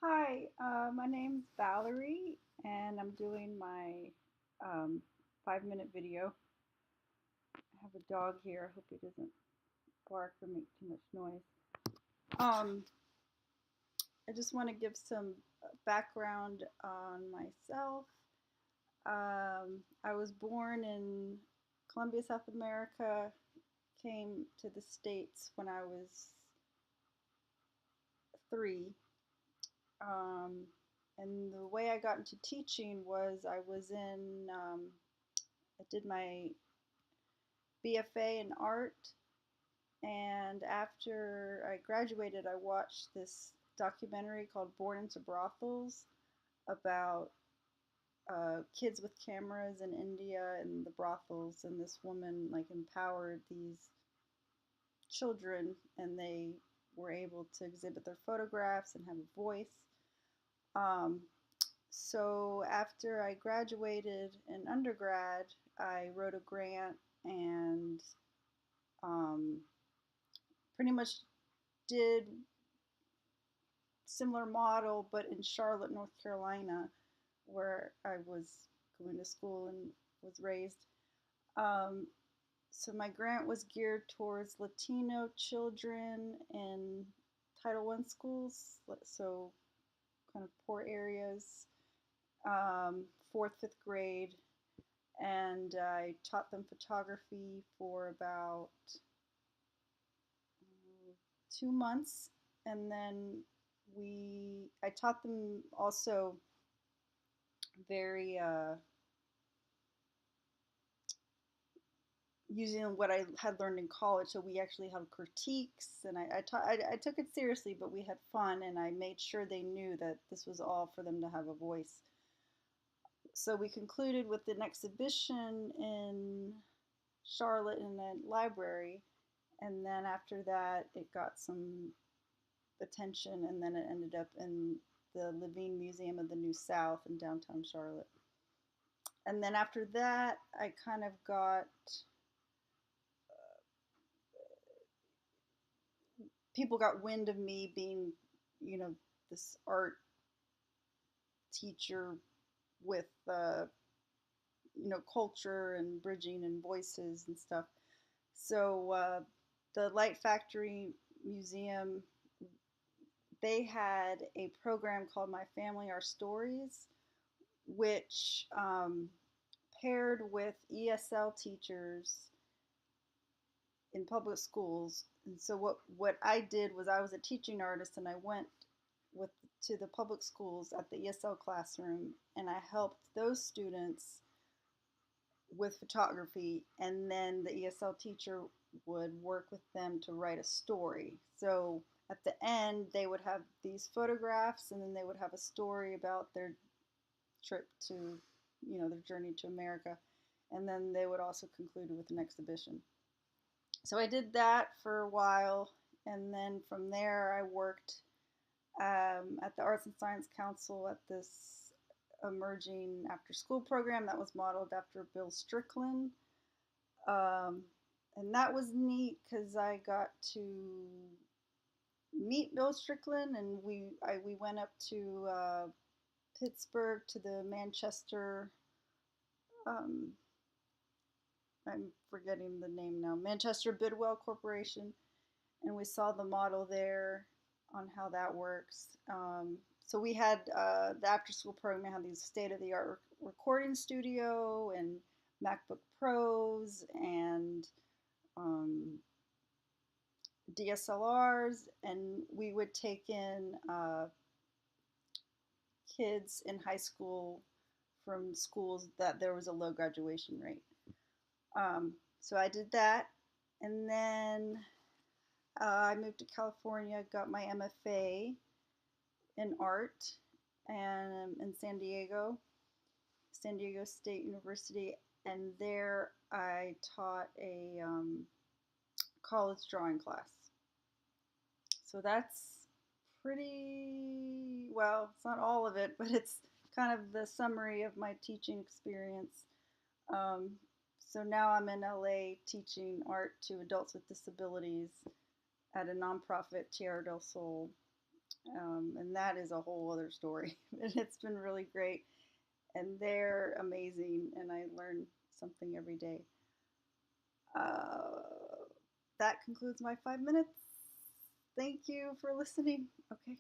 Hi, my name's Valerie, and I'm doing my 5-minute video. I have a dog here. I hope he doesn't bark or make too much noise. Um, I just want to give some background on myself. I was born in Colombia, South America, came to the States when I was 3. Um, and the way I got into teaching was I did my BFA in art, and after I graduated, I watched this documentary called Born into Brothels about kids with cameras in India and the brothels, and this woman like empowered these children, and they were able to exhibit their photographs and have a voice. Um, so after I graduated in undergrad, I wrote a grant and um, pretty much did similar model, but in Charlotte, North Carolina, where I was going to school and was raised. Um, so my grant was geared towards Latino children in Title I schools, so kind of poor areas, fourth, fifth grade, and I taught them photography for about 2 months, and then I taught them also very using what I had learned in college. So we actually held critiques, and I took it seriously, but we had fun, and I made sure they knew that this was all for them to have a voice. So we concluded with an exhibition in Charlotte in a library, and then after that, it got some attention, and then it ended up in the Levine Museum of the New South in downtown Charlotte. And then after that, I kind of got people got wind of me being, you know, this art teacher with, culture and bridging and voices and stuff. So the Light Factory Museum, they had a program called My Family, Our Stories, which paired with ESL teachers in public schools. And so what I did was I was a teaching artist, and I went with to the public schools at the ESL classroom, and I helped those students with photography, and then the ESL teacher would work with them to write a story. So at the end they would have these photographs, and then they would have a story about their trip to, their journey to America, and then they would also conclude with an exhibition. So I did that for a while, and then from there I worked at the Arts and Science Council at this emerging after school program that was modeled after Bill Strickland. Um, and that was neat because I got to meet Bill Strickland, and we went up to Pittsburgh to the Manchester. Um, I'm forgetting the name now. Manchester Bidwell Corporation, and we saw the model there on how that works. So we had the after school program had these state of the art recording studio and MacBook Pros and DSLRs, and we would take in kids in high school from schools that there was a low graduation rate. So I did that, and then I moved to California, got my MFA in art, and in San Diego State University, and there I taught a college drawing class. So that's pretty well, it's not all of it, but it's kind of the summary of my teaching experience. Um, so now I'm in LA teaching art to adults with disabilities at a nonprofit, Tierra del Sol. And that is a whole other story. And it's been really great. And they're amazing. And I learn something every day. Uh, that concludes my 5 minutes. Thank you for listening. Okay.